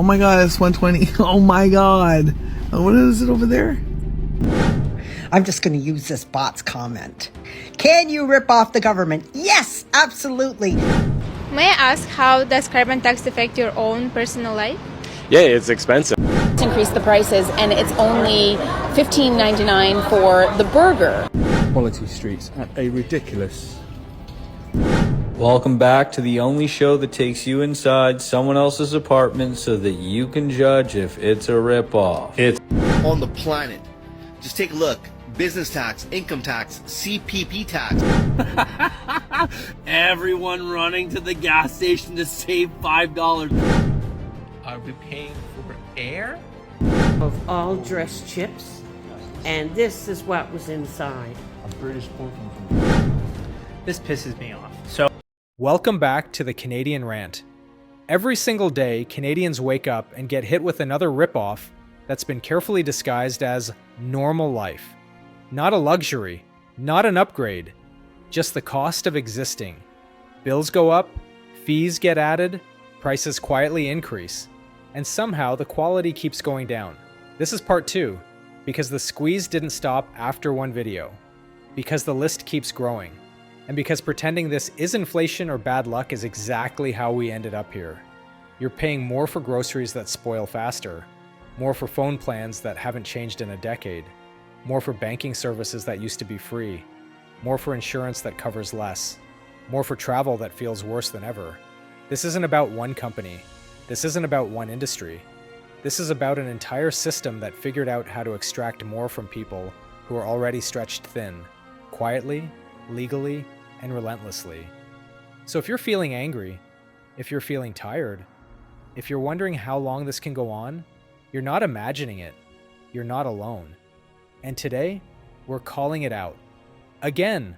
Oh my god, it's 120. Oh my god. What is it over there? I'm just going to use this bot's comment. Can you rip off the government? Yes, absolutely. May I ask, how does carbon tax affect your own personal life? Yeah, it's expensive. Increase the prices, and it's only $15.99 for the burger. Quality streets at a ridiculous. Welcome back to the only show that takes you inside someone else's apartment so that you can judge if it's a ripoff. It's on the planet. Just take a look. Business tax, income tax, CPP tax. Everyone running to the gas station to save $5. Are we paying for air? Of all dressed chips, and this is what was inside. A British portion. This pisses me off. Welcome back to the Canadian Rant. Every single day, Canadians wake up and get hit with another ripoff that's been carefully disguised as normal life. Not a luxury, not an upgrade, just the cost of existing. Bills go up, fees get added, prices quietly increase, and somehow the quality keeps going down. This is part 2, because the squeeze didn't stop after one video, because the list keeps growing, and because pretending this is inflation or bad luck is exactly how we ended up here. You're paying more for groceries that spoil faster, more for phone plans that haven't changed in a decade, more for banking services that used to be free, more for insurance that covers less, more for travel that feels worse than ever. This isn't about one company. This isn't about one industry. This is about an entire system that figured out how to extract more from people who are already stretched thin, quietly, legally, and relentlessly. So if you're feeling angry, if you're feeling tired, if you're wondering how long this can go on, you're not imagining it. You're not alone. And today, we're calling it out. Again.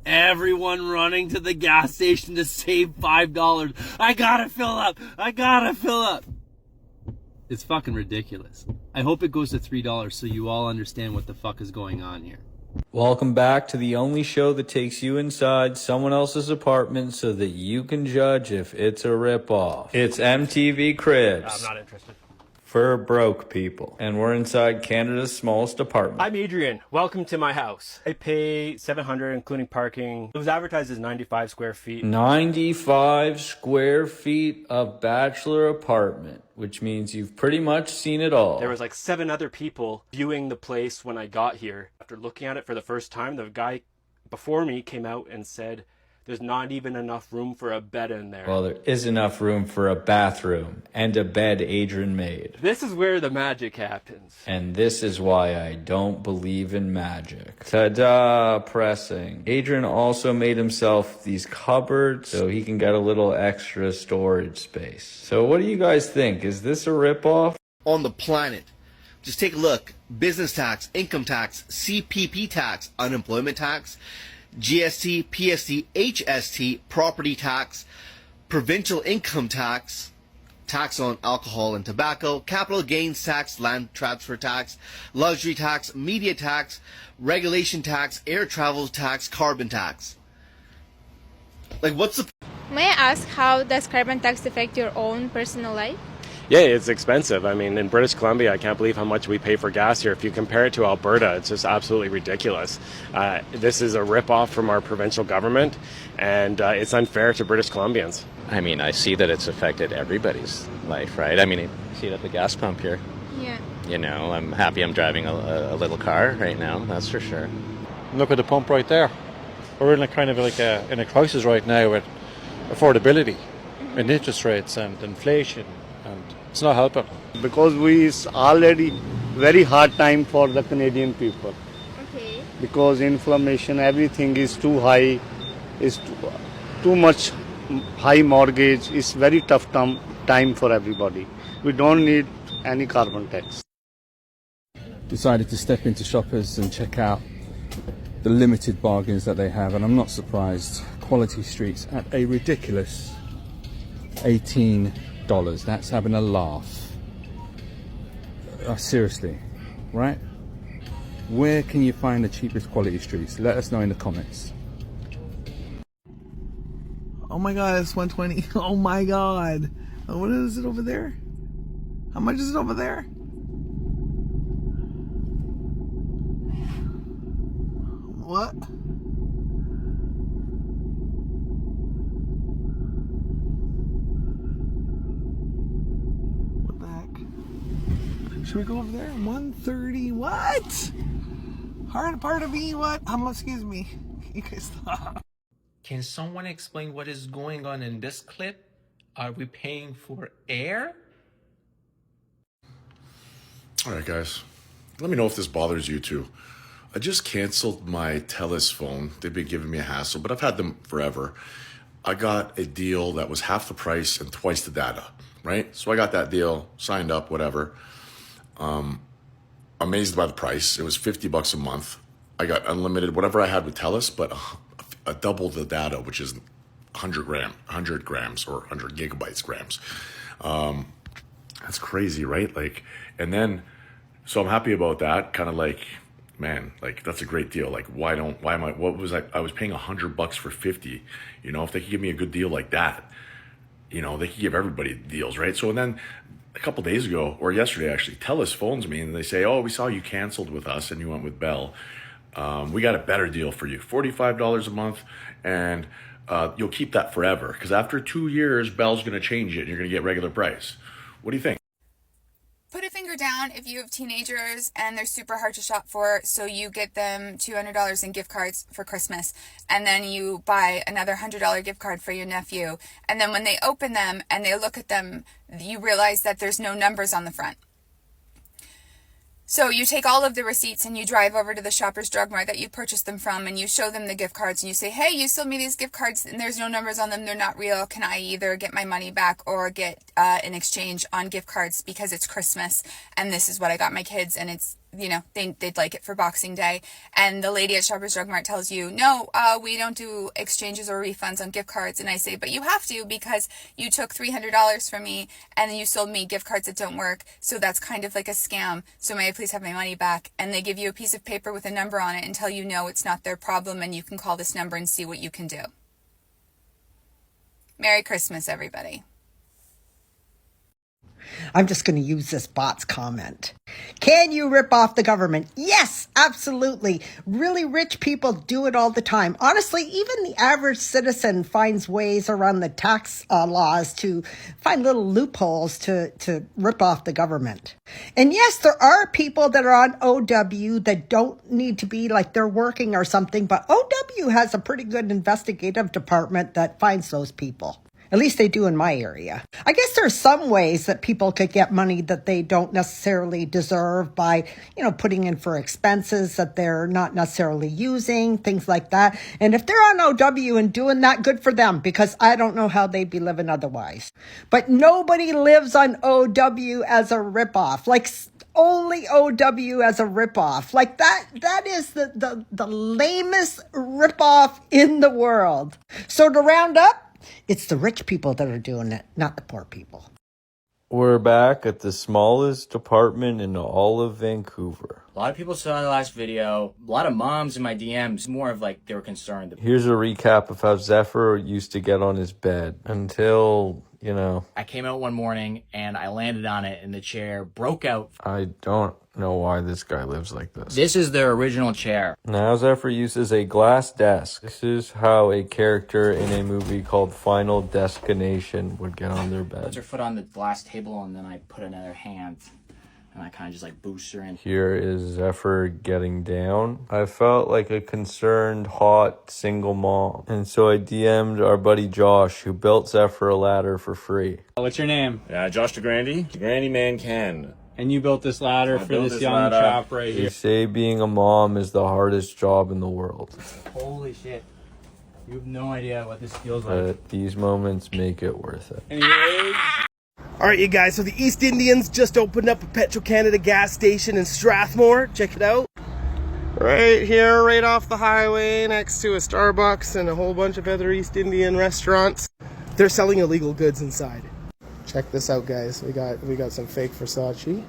Everyone running to the gas station to save $5. I gotta fill up. It's fucking ridiculous. I hope it goes to $3 so you all understand what the fuck is going on here. welcome back to the only show that takes you inside someone else's apartment so that you can judge if it's a ripoff. It's MTV Cribs. I'm not interested. For broke people. And we're inside Canada's smallest apartment. I'm Adrian. Welcome to my house. I pay $700 including parking. It was advertised as 95 square feet. 95 square feet of bachelor apartment, which means you've pretty much seen it all. There was like 7 other people viewing the place when I got here. After looking at it for the first time, the guy before me came out and said, there's not even enough room for a bed in there. Well, there is enough room for a bathroom and a bed Adrian made. This is where the magic happens. And this is why I don't believe in magic. Ta-da, pressing. Adrian also made himself these cupboards so he can get a little extra storage space. So what do you guys think? Is this a ripoff? On the planet. Just take a look. Business tax, income tax, CPP tax, unemployment tax, GST, PST, HST, property tax, provincial income tax, tax on alcohol and tobacco, capital gains tax, land transfer tax, luxury tax, media tax, regulation tax, air travel tax, carbon tax. Like, what's the... May I ask, how does carbon tax affect your own personal life? Yeah, it's expensive. I mean, in British Columbia, I can't believe how much we pay for gas here. If you compare it to Alberta, it's just absolutely ridiculous. This is a rip-off from our provincial government, and it's unfair to British Columbians. I mean, I see that it's affected everybody's life, right? I mean, you see it at the gas pump here. Yeah. You know, I'm happy I'm driving a little car right now, that's for sure. Look at the pump right there. We're in a kind of like in a crisis right now with affordability and interest rates and inflation, and it's not helping. Because it's already very hard time for the Canadian people. Okay. Because inflation, everything is too high, is too much high mortgage. It's very tough time for everybody. We don't need any carbon tax. Decided to step into Shoppers and check out the limited bargains that they have, and I'm not surprised. Quality streets at a ridiculous $18. That's having a laugh. Seriously, right? Where can you find the cheapest quality streets? Let us know in the comments. Oh my god, it's 120. Oh my god. Oh, what is it over there? How much is it over there? What? What the heck? Should we go over there? 130. What? Hard part of me. What? Excuse me. You guys stop. Can someone explain what is going on in this clip? Are we paying for air? All right, guys. Let me know if this bothers you too. I just canceled my Telus phone. They've been giving me a hassle, but I've had them forever. I got a deal that was half the price and twice the data, right? So I got that deal, signed up, whatever. Amazed by the price. It was $50 a month. I got unlimited, whatever I had with Telus, but a double the data, which is 100 grams or 100 gigabytes grams. That's crazy, right? Like, and then, so I'm happy about that. Kind of like, man, like that's a great deal. Like, I was paying $100 for 50, you know, if they could give me a good deal like that, you know, they could give everybody deals, right? So, and then a couple days ago, or yesterday actually, Telus phones me and they say, oh, we saw you canceled with us and you went with Bell. We got a better deal for you, $45 a month, and you'll keep that forever. Because after 2 years, Bell's going to change it and you're going to get regular price. What do you think? Put a finger down if you have teenagers and they're super hard to shop for, so you get them $200 in gift cards for Christmas, and then you buy another $100 gift card for your nephew, and then when they open them and they look at them, you realize that there's no numbers on the front. So you take all of the receipts and you drive over to the Shoppers Drug Mart that you purchased them from, and you show them the gift cards and you say, hey, you sold me these gift cards and there's no numbers on them, they're not real. Can I either get my money back or get an exchange on gift cards because it's Christmas and this is what I got my kids and it's, you know, they'd like it for Boxing Day. And the lady at Shoppers Drug Mart tells you, no, we don't do exchanges or refunds on gift cards. And I say, but you have to, because you took $300 from me and you sold me gift cards that don't work. So that's kind of like a scam. So may I please have my money back? And they give you a piece of paper with a number on it and tell you, no, it's not their problem and you can call this number and see what you can do. Merry Christmas, everybody. I'm just going to use this bot's comment. Can you rip off the government? Yes, absolutely. Really rich people do it all the time. Honestly, even the average citizen finds ways around the tax laws to find little loopholes to rip off the government. And yes, there are people that are on OW that don't need to be like they're working or something, but OW has a pretty good investigative department that finds those people. At least they do in my area. I guess there's some ways that people could get money that they don't necessarily deserve by, you know, putting in for expenses that they're not necessarily using, things like that. And if they're on OW and doing that, good for them, because I don't know how they'd be living otherwise. But nobody lives on OW as a ripoff. Like, only OW as a ripoff. Like that is the lamest ripoff in the world. So to round up, it's the rich people that are doing it, not the poor people. We're back at the smallest apartment in all of Vancouver. A lot of people saw the last video. A lot of moms in my DMs, more of like they were concerned. Here's a recap of how Zephyr used to get on his bed until, you know. I came out one morning and I landed on it and the chair broke out. I don't know why this guy lives like this. This is their original chair. Now Zephyr uses a glass desk. This is how a character in a movie called Final Destination would get on their bed. Puts her foot on the glass table and then I put another hand and I kind of just like boost her in. Here is Zephyr getting down. I felt like a concerned, hot, single mom. And so I DM'd our buddy Josh, who built Zephyr a ladder for free. What's your name? Josh DeGrandy. DeGrandy Man Can. And you built this ladder for this young chap right here. They say being a mom is the hardest job in the world. Holy shit. You have no idea what this feels like. But these moments make it worth it. Anyways. Alright, you guys, so the East Indians just opened up a Petro-Canada gas station in Strathmore. Check it out. Right here, right off the highway, next to a Starbucks and a whole bunch of other East Indian restaurants. They're selling illegal goods inside. Check this out, guys. We got some fake Versace.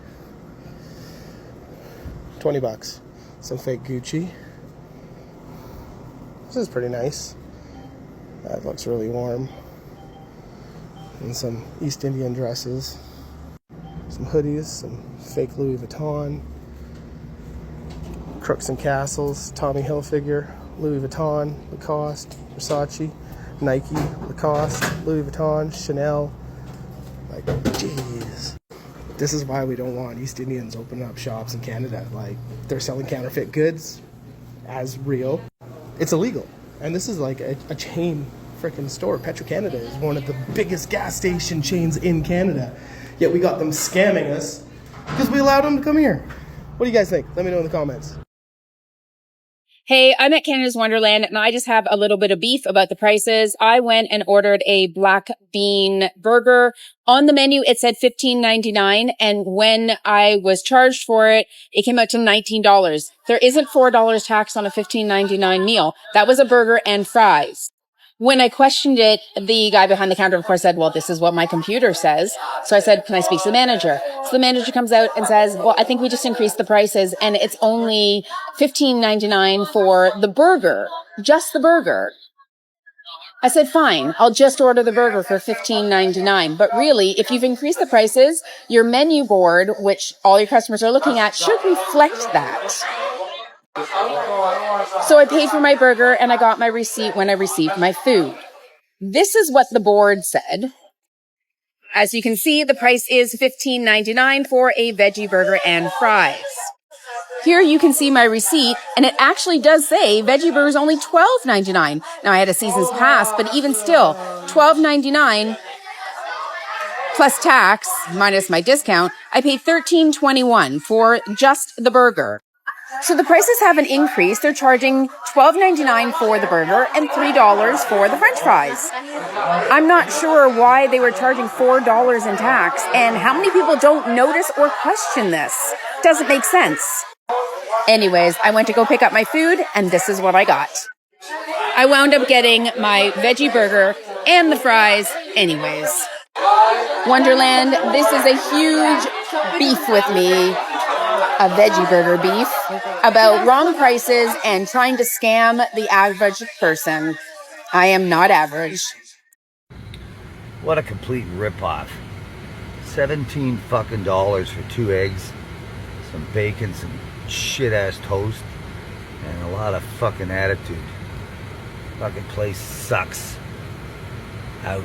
$20. Some fake Gucci. This is pretty nice. That looks really warm. and some East Indian dresses, some hoodies, some fake Louis Vuitton, Crooks and Castles, Tommy Hilfiger, Louis Vuitton, Lacoste, Versace, Nike, Lacoste, Louis Vuitton, Chanel. Like, jeez. This is why we don't want East Indians opening up shops in Canada. Like, they're selling counterfeit goods as real. It's illegal. And this is like a chain freaking store. Petro-Canada is one of the biggest gas station chains in Canada. Yet we got them scamming us because we allowed them to come here. What do you guys think? Let me know in the comments. Hey, I'm at Canada's Wonderland and I just have a little bit of beef about the prices. I went and ordered a black bean burger. On the menu, it said $15.99. And when I was charged for it, it came out to $19. There isn't $4 tax on a $15.99 meal. That was a burger and fries. When I questioned it, the guy behind the counter, of course, said, well, this is what my computer says. So I said, can I speak to the manager? So the manager comes out and says, well, I think we just increased the prices and it's only $15.99 for the burger, just the burger. I said, fine, I'll just order the burger for $15.99. But really, if you've increased the prices, your menu board, which all your customers are looking at, should reflect that. So I paid for my burger and I got my receipt when I received my food. This is what the board said. As you can see, the price is $15.99 for a veggie burger and fries. Here you can see my receipt, and it actually does say veggie burger is only $12.99. Now, I had a season's pass, but even still, $12.99 plus tax, minus my discount, I paid $13.21 for just the burger. So the prices haven't increased. They're charging $12.99 for the burger and $3 for the french fries. I'm not sure why they were charging $4 in tax, and how many people don't notice or question this. Doesn't make sense. Anyways, I went to go pick up my food, and this is what I got. I wound up getting my veggie burger and the fries anyways. Wonderland, this is a huge beef with me, a veggie burger beef, about wrong prices and trying to scam the average person. I am not average. What a complete ripoff. $17 fucking for 2 eggs, some bacon, some shit-ass toast, and a lot of fucking attitude. Fucking place sucks. Out.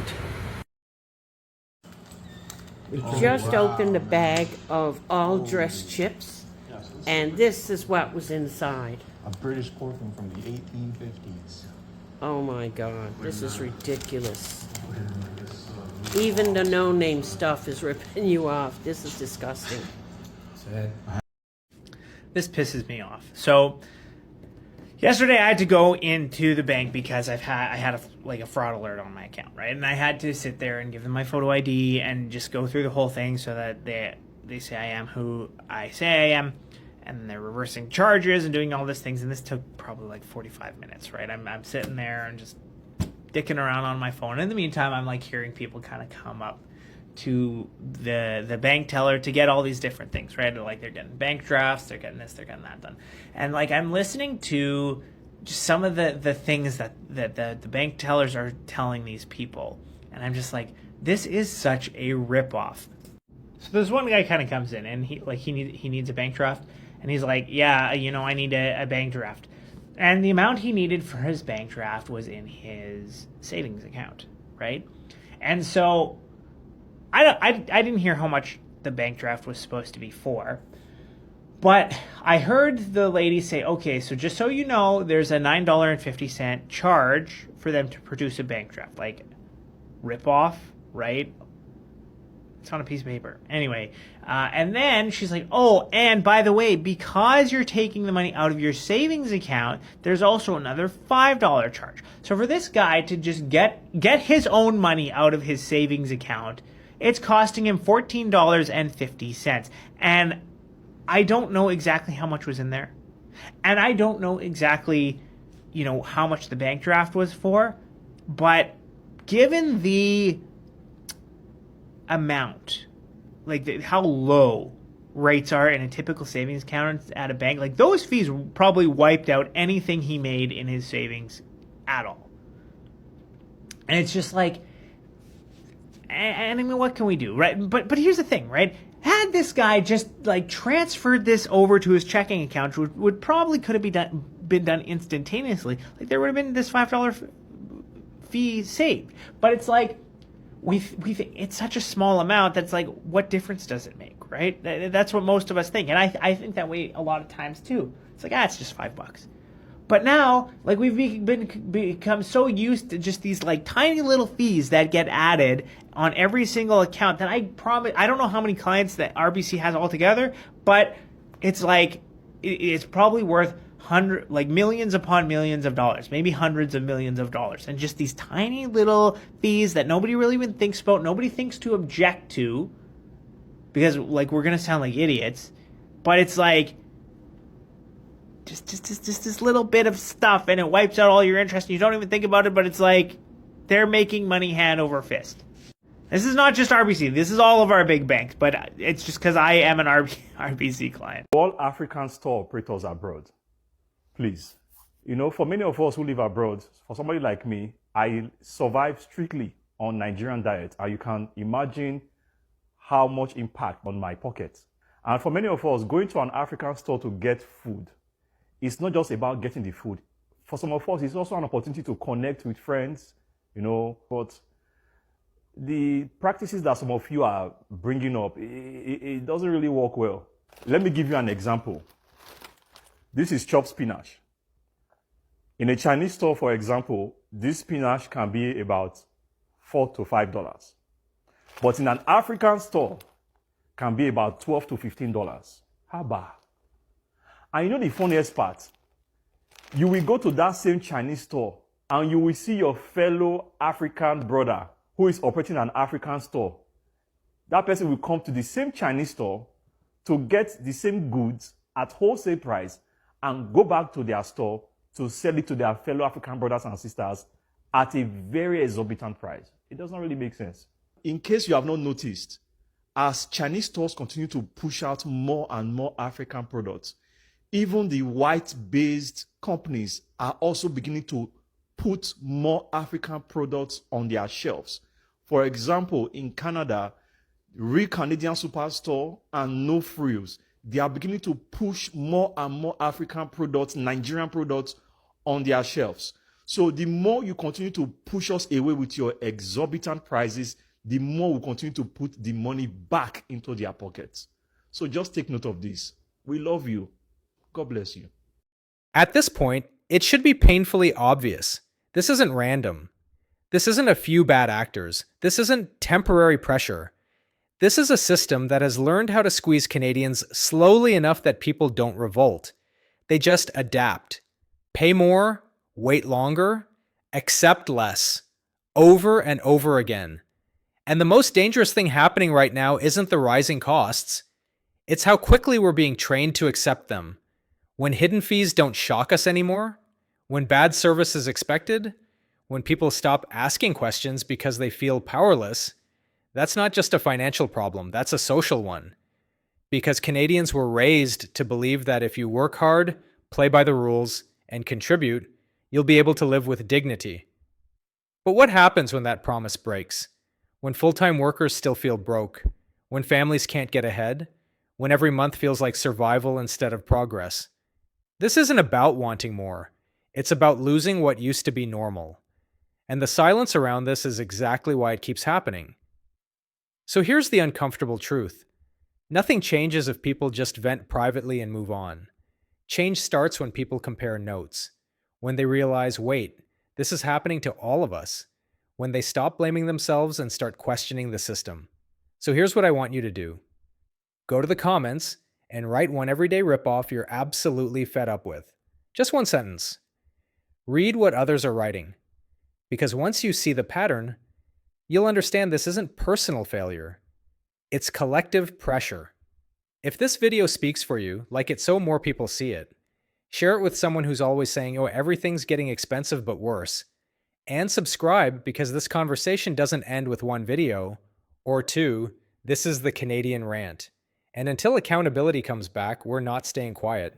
Just opened a bag of all dressed chips, and this is what was inside. A British courtroom from the 1850s. Oh my God, this is ridiculous. Even the no-name stuff is ripping you off. This is disgusting. This pisses me off. So yesterday I had to go into the bank because I had a fraud alert on my account, right? And I had to sit there and give them my photo ID and just go through the whole thing so that they say I am who I say I am, and they're reversing charges and doing all these things. And this took probably like 45 minutes, right? I'm sitting there and just dicking around on my phone. In the meantime, I'm like hearing people kind of come up to the bank teller to get all these different things, right? Like they're getting bank drafts, they're getting this, they're getting that done. And like I'm listening to just some of the things that the bank tellers are telling these people. And I'm just like, this is such a ripoff. So there's one guy kind of comes in and he needs a bank draft. And he's like, yeah, I need a bank draft. And the amount he needed for his bank draft was in his savings account, right? And so I didn't hear how much the bank draft was supposed to be for, but I heard the lady say, okay, so just so you know, there's a $9.50 charge for them to produce a bank draft. Like, ripoff, right? It's on a piece of paper. Anyway, and then she's like, oh, and by the way, because you're taking the money out of your savings account, there's also another $5 charge. So for this guy to just get his own money out of his savings account, it's costing him $14.50. And I don't know exactly how much was in there. And I don't know exactly, how much the bank draft was for. But given the amount, like how low rates are in a typical savings account at a bank, like those fees probably wiped out anything he made in his savings at all. And it's just like, And I mean, what can we do, right? But here's the thing, right? Had this guy just like transferred this over to his checking account, which would probably could have been done instantaneously. Like there would have been this $5 fee saved. But it's like it's such a small amount that's like, what difference does it make, right? That's what most of us think, and I think that way a lot of times too. It's like, it's just $5. But now, like, we've become so used to just these like tiny little fees that get added on every single account that I don't know how many clients that RBC has altogether, but it's like it's probably worth millions upon millions of dollars, maybe hundreds of millions of dollars, and just these tiny little fees that nobody really even thinks about, nobody thinks to object to, because like we're gonna sound like idiots, but it's like. Just this little bit of stuff, and it wipes out all your interest, and you don't even think about it, but it's like they're making money hand over fist. This is not just RBC. This is all of our big banks, but it's just because I am an RBC client. All African store operators abroad, please. For many of us who live abroad, for somebody like me, I survive strictly on Nigerian diet, and you can imagine how much impact on my pocket. And for many of us, going to an African store to get food, it's not just about getting the food. For some of us, it's also an opportunity to connect with friends, but the practices that some of you are bringing up, it doesn't really work well. Let me give you an example. This is chopped spinach. In a Chinese store, for example, this spinach can be about $4 to $5. But in an African store, can be about $12 to $15. How bad? And the funniest part? You will go to that same Chinese store and you will see your fellow African brother who is operating an African store. That person will come to the same Chinese store to get the same goods at wholesale price and go back to their store to sell it to their fellow African brothers and sisters at a very exorbitant price. It does not really make sense. In case you have not noticed, as Chinese stores continue to push out more and more African products, even the white-based companies are also beginning to put more African products on their shelves. For example, in Canada, Real Canadian Superstore and No Frills, they are beginning to push more and more African products, Nigerian products on their shelves. So the more you continue to push us away with your exorbitant prices, the more we continue to put the money back into their pockets. So just take note of this. We love you. God bless you. At this point, it should be painfully obvious. This isn't random. This isn't a few bad actors. This isn't temporary pressure. This is a system that has learned how to squeeze Canadians slowly enough that people don't revolt. They just adapt. Pay more, wait longer, accept less, over and over again. And the most dangerous thing happening right now isn't the rising costs. It's how quickly we're being trained to accept them. When hidden fees don't shock us anymore, when bad service is expected, when people stop asking questions because they feel powerless, that's not just a financial problem, that's a social one. Because Canadians were raised to believe that if you work hard, play by the rules, and contribute, you'll be able to live with dignity. But what happens when that promise breaks? When full-time workers still feel broke? When families can't get ahead? When every month feels like survival instead of progress? This isn't about wanting more. It's about losing what used to be normal. And the silence around this is exactly why it keeps happening. So here's the uncomfortable truth. Nothing changes if people just vent privately and move on. Change starts when people compare notes. When they realize, wait, this is happening to all of us. When they stop blaming themselves and start questioning the system. So here's what I want you to do. Go to the comments and write one everyday ripoff you're absolutely fed up with. Just one sentence. Read what others are writing. Because once you see the pattern, you'll understand this isn't personal failure. It's collective pressure. If this video speaks for you, like it so more people see it. Share it with someone who's always saying, oh, everything's getting expensive but worse. And subscribe because this conversation doesn't end with one video. Or two, this is the Canadian Rant. And until accountability comes back, we're not staying quiet.